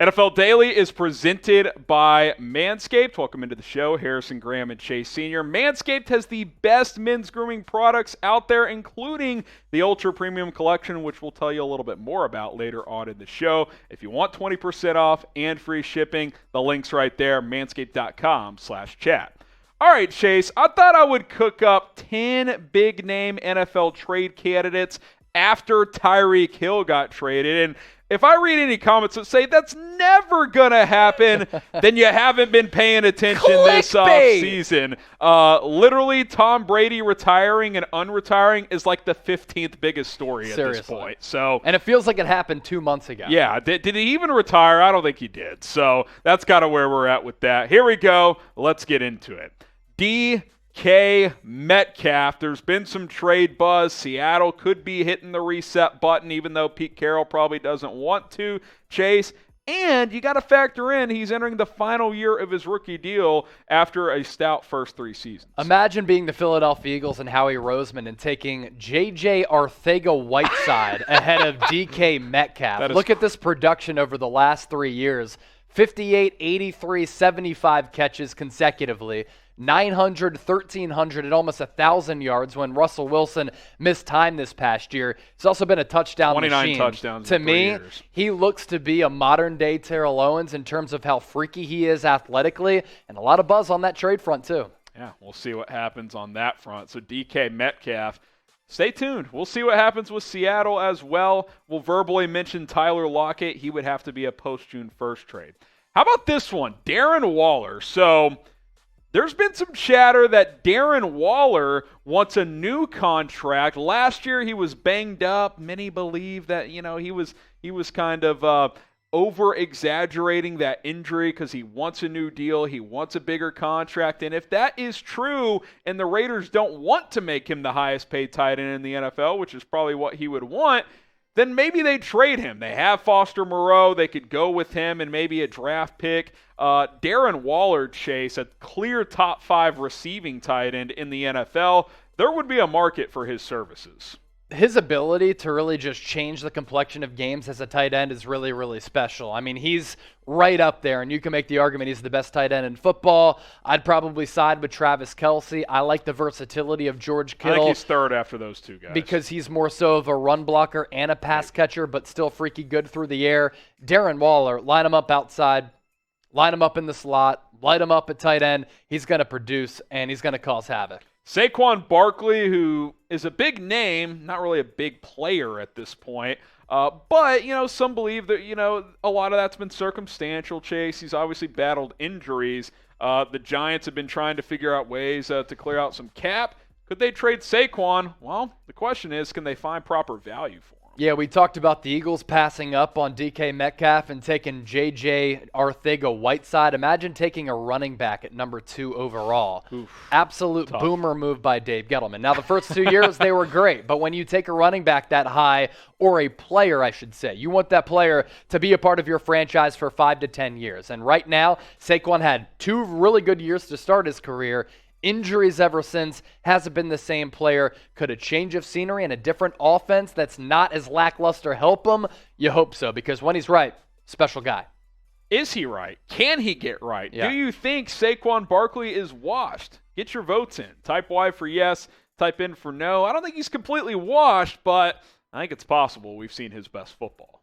NFL Daily is presented by Manscaped. Welcome into the show, Harrison Graham and Chase Sr. Manscaped has the best men's grooming products out there, including the Ultra Premium Collection, which we'll tell you a little bit more about later on in the show. If you want 20% off and free shipping, the link's right there, manscaped.com/chat. All right, Chase, I thought I would cook up 10 big-name NFL trade candidates after Tyreek Hill got traded, and if I read any comments that say that's never going to happen, then you haven't been paying attention this offseason. Literally, Tom Brady retiring and unretiring is like the 15th biggest story at this point. And it feels like it happened 2 months ago. Yeah. Did he even retire? I don't think he did. So that's kind of where we're at with that. Here we go. Let's get into it. DK Metcalf. There's been some trade buzz. Seattle could be hitting the reset button, even though Pete Carroll probably doesn't want to, Chase. And you got to factor in he's entering the final year of his rookie deal after a stout first 3 seasons. Imagine being the Philadelphia Eagles and Howie Roseman and taking J.J. Arcega-Whiteside ahead of DK Metcalf. Look at this production over the last 3 years. 58, 83, 75 catches consecutively. 900, 1,300, and almost 1,000 yards when Russell Wilson missed time this past year. He's also been a touchdown 29 machine. touchdowns to in 3 me, years. He looks to be a modern-day Terrell Owens in terms of how freaky he is athletically, and a lot of buzz on that trade front, too. Yeah, we'll see what happens on that front. So DK Metcalf, stay tuned. We'll see what happens with Seattle as well. We'll verbally mention Tyler Lockett. He would have to be a post-June 1st trade. How about this one? Darren Waller. So there's been some chatter that Darren Waller wants a new contract. Last year he was banged up. Many believe that, he was kind of over-exaggerating that injury because he wants a new deal. He wants a bigger contract. And if that is true and the Raiders don't want to make him the highest paid tight end in the NFL, which is probably what he would want, then maybe they trade him. They have Foster Moreau. They could go with him and maybe a draft pick. Darren Waller, Chase, a clear top 5 receiving tight end in the NFL. There would be a market for his services. His ability to really just change the complexion of games as a tight end is really, really special. I mean, he's right up there, and you can make the argument he's the best tight end in football. I'd probably side with Travis Kelce. I like the versatility of George Kittle. I think he's third after those two guys. Because he's more so of a run blocker and a pass catcher, but still freaky good through the air. Darren Waller, line him up outside, line him up in the slot, light him up at tight end. He's going to produce, and he's going to cause havoc. Saquon Barkley, who is a big name, not really a big player at this point, but, some believe that, a lot of that's been circumstantial, Chase. He's obviously battled injuries. The Giants have been trying to figure out ways to clear out some cap. Could they trade Saquon? Well, the question is, can they find proper value for him? Yeah, we talked about the Eagles passing up on DK Metcalf and taking J.J. Arcega-Whiteside. Imagine taking a running back at number 2 overall. Oof, absolute tough. Boomer move by Dave Gettleman. Now, the first 2 years, they were great. But when you take a running back that high, or a player, I should say, you want that player to be a part of your franchise for 5 to 10 years. And right now, Saquon had 2 really good years to start his career. Injuries ever since, hasn't been the same player. Could a change of scenery and a different offense that's not as lackluster help him? You hope so, because when he's right, special guy. Is he right? Can he get right? Yeah. Do you think Saquon Barkley is washed? Get your votes in. Type Y for yes, type in for no. I don't think he's completely washed, but I think it's possible we've seen his best football.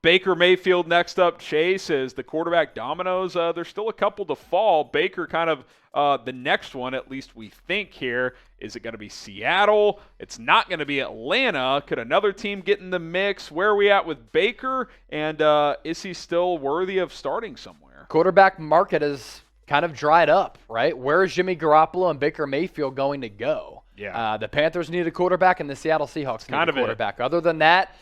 Baker Mayfield next up, Chase, as the quarterback dominoes. There's still a couple to fall. Baker kind of the next one, at least we think here. Is it going to be Seattle? It's not going to be Atlanta. Could another team get in the mix? Where are we at with Baker? And is he still worthy of starting somewhere? Quarterback market is kind of dried up, right? Where is Jimmy Garoppolo and Baker Mayfield going to go? Yeah. The Panthers need a quarterback and the Seattle Seahawks need kind a quarterback. Other than that,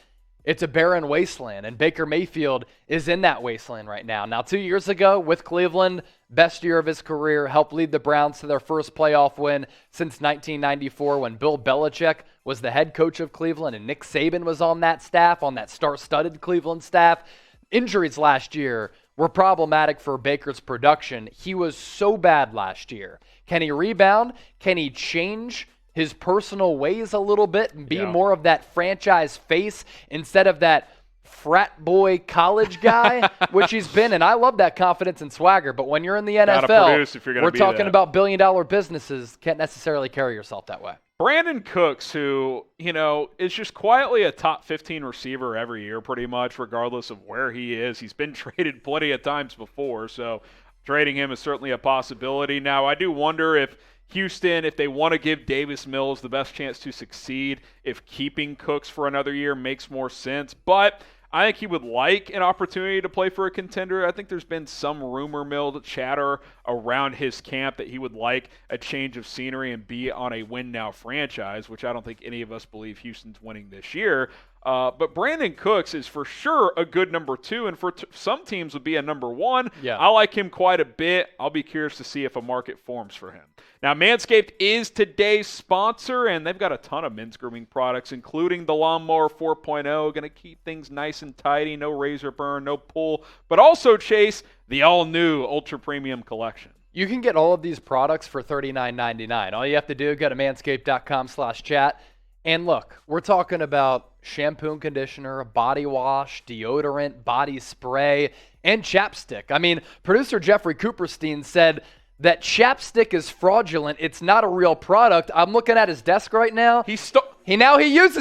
it's a barren wasteland, and Baker Mayfield is in that wasteland right now. Now, 2 years ago with Cleveland, best year of his career, helped lead the Browns to their first playoff win since 1994 when Bill Belichick was the head coach of Cleveland and Nick Saban was on that staff, on that star-studded Cleveland staff. Injuries last year were problematic for Baker's production. He was so bad last year. Can he rebound? Can he change his personal ways a little bit and be more of that franchise face instead of that frat boy college guy, which he's been, and I love that confidence and swagger. But when you're in the Gotta NFL, produce if you're gonna we're be talking that. about billion-dollar businesses. Can't necessarily carry yourself that way. Brandin Cooks, who, is just quietly a top 15 receiver every year pretty much, regardless of where he is. He's been traded plenty of times before, so trading him is certainly a possibility. Now, I do wonder if Houston, if they want to give Davis Mills the best chance to succeed, if keeping Cooks for another year makes more sense. But I think he would like an opportunity to play for a contender. I think there's been some rumor mill chatter around his camp that he would like a change of scenery and be on a win-now franchise, which I don't think any of us believe Houston's winning this year. But Brandin Cooks is for sure a good number 2, and for some teams would be a number 1. Yeah. I like him quite a bit. I'll be curious to see if a market forms for him. Now, Manscaped is today's sponsor, and they've got a ton of men's grooming products, including the Lawnmower 4.0. Going to keep things nice and tidy, no razor burn, no pull, but also, Chase, the all-new Ultra Premium Collection. You can get all of these products for $39.99. All you have to do, go to manscaped.com/chat. And look, we're talking about shampoo and conditioner, body wash, deodorant, body spray, and chapstick. I mean, producer Jeffrey Cooperstein said that chapstick is fraudulent. It's not a real product. I'm looking at his desk right now. He uses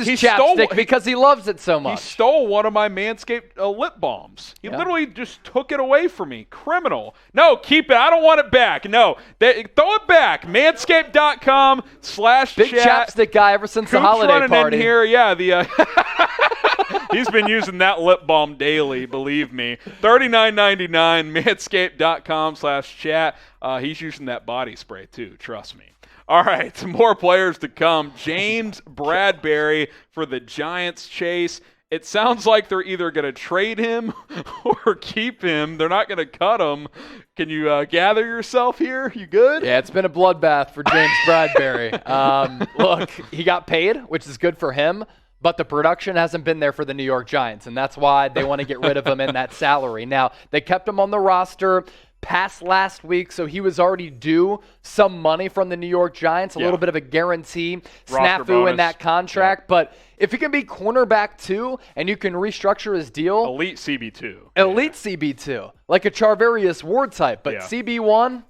chapstick because he loves it so much. He stole one of my Manscaped lip balms. He literally just took it away from me. Criminal. No, keep it. I don't want it back. No, throw it back. Manscaped.com/chat. Big chapstick guy ever since the holiday running party. In here. Yeah, he's been using that lip balm daily, believe me. $39.99, manscaped.com/chat. He's using that body spray too, trust me. All right, some more players to come. James Bradberry for the Giants. Chase, it sounds like they're either going to trade him or keep him. They're not going to cut him. Can you gather yourself here? You good? Yeah, it's been a bloodbath for James Bradberry. Look, he got paid, which is good for him, but the production hasn't been there for the New York Giants, and that's why they want to get rid of him in that salary. Now, they kept him on the roster past last week, so he was already due some money from the New York Giants, a little bit of a guarantee snafu in that contract. Yeah. But if he can be cornerback 2 and you can restructure his deal. Elite CB2. Elite CB2. Like a Charvarius Ward type, but CB1,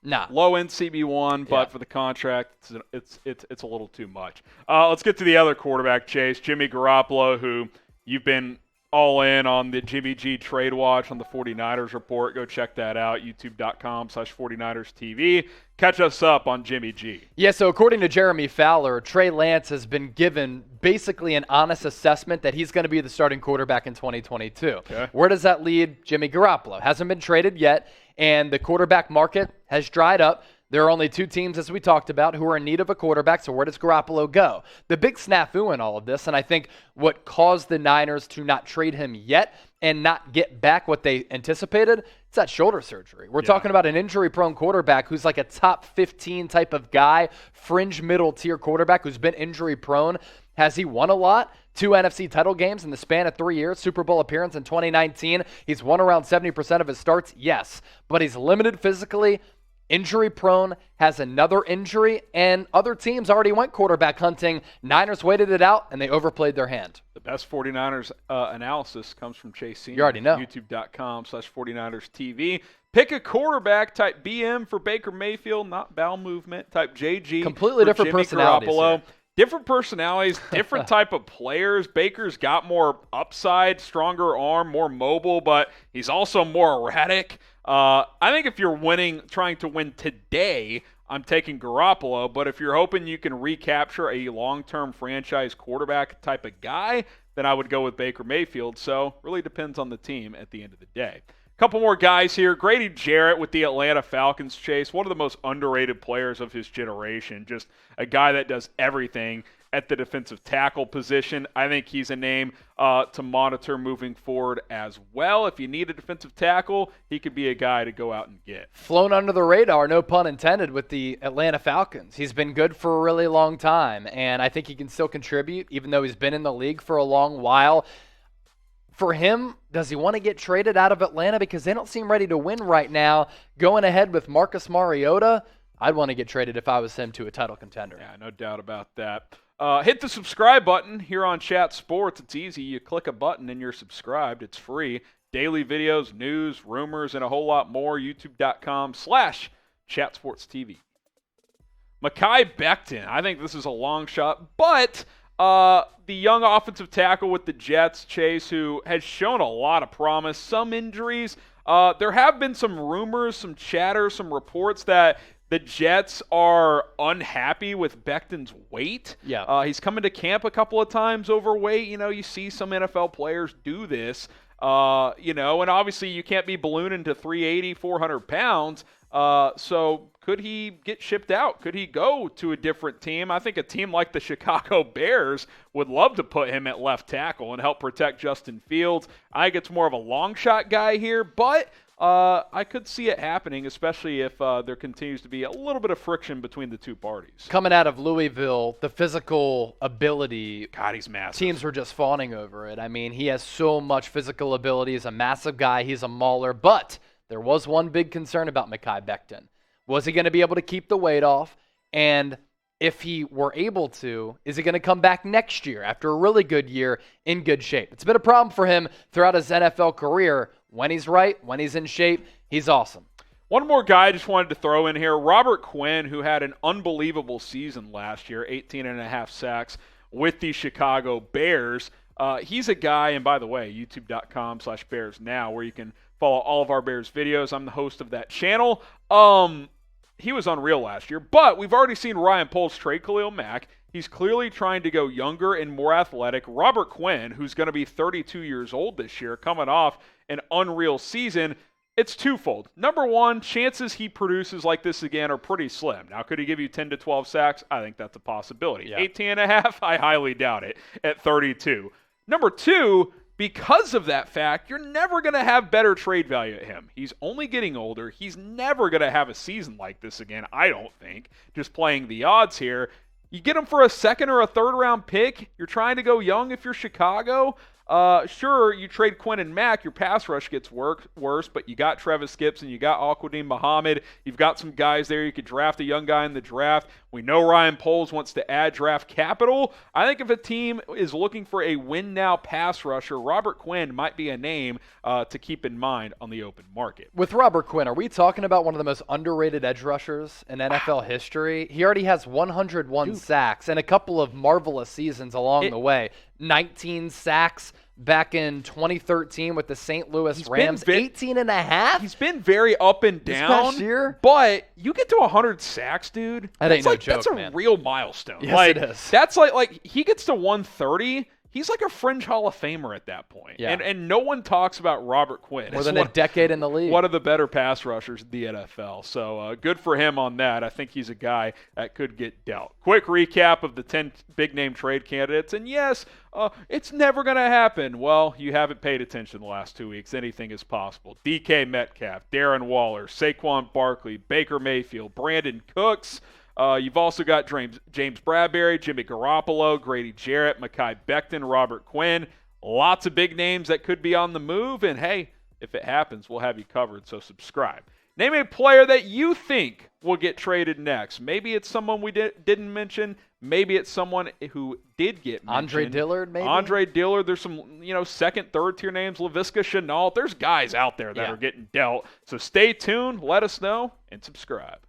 nah. Low-end CB1, but for the contract, it's a little too much. Let's get to the other quarterback, Chase, Jimmy Garoppolo, who you've been all in on the Jimmy G Trade Watch on the 49ers report. Go check that out, youtube.com/49ers TV. Catch us up on Jimmy G. Yeah, so according to Jeremy Fowler, Trey Lance has been given basically an honest assessment that he's going to be the starting quarterback in 2022. Okay. Where does that lead Jimmy Garoppolo? Hasn't been traded yet, and the quarterback market has dried up. There are only 2 teams, as we talked about, who are in need of a quarterback, so where does Garoppolo go? The big snafu in all of this, and I think what caused the Niners to not trade him yet and not get back what they anticipated, it's that shoulder surgery. We're talking about an injury-prone quarterback who's like a top 15 type of guy, fringe middle-tier quarterback who's been injury-prone. Has he won a lot? 2 NFC title games in the span of 3 years, Super Bowl appearance in 2019. He's won around 70% of his starts, yes, but he's limited physically, injury-prone, has another injury, and other teams already went quarterback hunting. Niners waited it out, and they overplayed their hand. The best 49ers analysis comes from Chase Senior. You already know. youtube.com/49ers TV. Pick a quarterback, type BM for Baker Mayfield, not bowel movement, type JG. Completely different Jimmy personalities Garoppolo. here. Different personalities, different type of players. Baker's got more upside, stronger arm, more mobile, but he's also more erratic. I think if you're trying to win today, I'm taking Garoppolo. But if you're hoping you can recapture a long-term franchise quarterback type of guy, then I would go with Baker Mayfield. So really depends on the team at the end of the day. Couple more guys here. Grady Jarrett with the Atlanta Falcons, Chase. One of the most underrated players of his generation. Just a guy that does everything at the defensive tackle position. I think he's a name to monitor moving forward as well. If you need a defensive tackle, he could be a guy to go out and get. Flown under the radar, no pun intended, with the Atlanta Falcons. He's been good for a really long time, and I think he can still contribute, even though he's been in the league for a long while. For him, does he want to get traded out of Atlanta? Because they don't seem ready to win right now. Going ahead with Marcus Mariota, I'd want to get traded if I was him to a title contender. Yeah, no doubt about that. Hit the subscribe button here on Chat Sports. It's easy. You click a button and you're subscribed. It's free. Daily videos, news, rumors, and a whole lot more. YouTube.com/ChatSportsTV. Mekhi Becton. I think this is a long shot, but the young offensive tackle with the Jets, Chase, who has shown a lot of promise, some injuries. There have been some rumors, some chatter, some reports that the Jets are unhappy with Becton's weight. Yeah. He's come into camp a couple of times overweight. You see some NFL players do this. And obviously you can't be ballooning to 380, 400 pounds. So could he get shipped out? Could he go to a different team? I think a team like the Chicago Bears would love to put him at left tackle and help protect Justin Fields. I think it's more of a long shot guy here, but I could see it happening, especially if there continues to be a little bit of friction between the two parties. Coming out of Louisville, the physical ability, God, he's massive. Teams were just fawning over it. I mean, he has so much physical ability. He's a massive guy. He's a mauler. But there was one big concern about Mekhi Becton. Was he going to be able to keep the weight off? And if he were able to, is he going to come back next year after a really good year in good shape? It's been a problem for him throughout his NFL career. When he's right, when he's in shape, he's awesome. One more guy I just wanted to throw in here, Robert Quinn, who had an unbelievable season last year, 18.5 sacks with the Chicago Bears. He's a guy, and by the way, youtube.com/BearsNow, where you can follow all of our Bears videos. I'm the host of that channel. He was unreal last year, but we've already seen Ryan Poles trade Khalil Mack. He's clearly trying to go younger and more athletic. Robert Quinn, who's going to be 32 years old this year, coming off an unreal season, it's twofold. Number one, chances he produces like this again are pretty slim. Now, could he give you 10 to 12 sacks? I think that's a possibility. Yeah. 18.5? I highly doubt it at 32. Number two, because of that fact, you're never going to have better trade value at him. He's only getting older. He's never going to have a season like this again, I don't think, just playing the odds here. You get him for a second or a third-round pick. You're trying to go young if you're Chicago. Sure, you trade Quinn and Mack, your pass rush gets worse, but you got Travis Gibson, you got Al-Quadin Muhammad, you've got some guys there. You could draft a young guy in the draft. We know Ryan Poles wants to add draft capital. I think if a team is looking for a win-now pass rusher, Robert Quinn might be a name to keep in mind on the open market. With Robert Quinn, are we talking about one of the most underrated edge rushers in NFL history? He already has 101 sacks and a couple of marvelous seasons along the way. 19 sacks back in 2013 with the St. Louis Rams. 18.5? He's been very up and down. This past year? But you get to 100 sacks, dude. That ain't no joke, that's a man. real milestone. Yes, it is. That's like he gets to 130. He's like a fringe Hall of Famer at that point. Yeah. And no one talks about Robert Quinn. More than a decade in the league. One of the better pass rushers in the NFL. So good for him on that. I think he's a guy that could get dealt. Quick recap of the 10 big-name trade candidates. And yes, it's never going to happen. Well, you haven't paid attention the last 2 weeks. Anything is possible. DK Metcalf, Darren Waller, Saquon Barkley, Baker Mayfield, Brandin Cooks. You've also got James Bradberry, Jimmy Garoppolo, Grady Jarrett, Mekhi Becton, Robert Quinn. Lots of big names that could be on the move. And, hey, if it happens, we'll have you covered, so subscribe. Name a player that you think will get traded next. Maybe it's someone we didn't mention. Maybe it's someone who did get mentioned. Andre Dillard, maybe? Andre Dillard. There's some, second, third-tier names. Laviska Shenault. There's guys out there that are getting dealt. So stay tuned. Let us know and subscribe.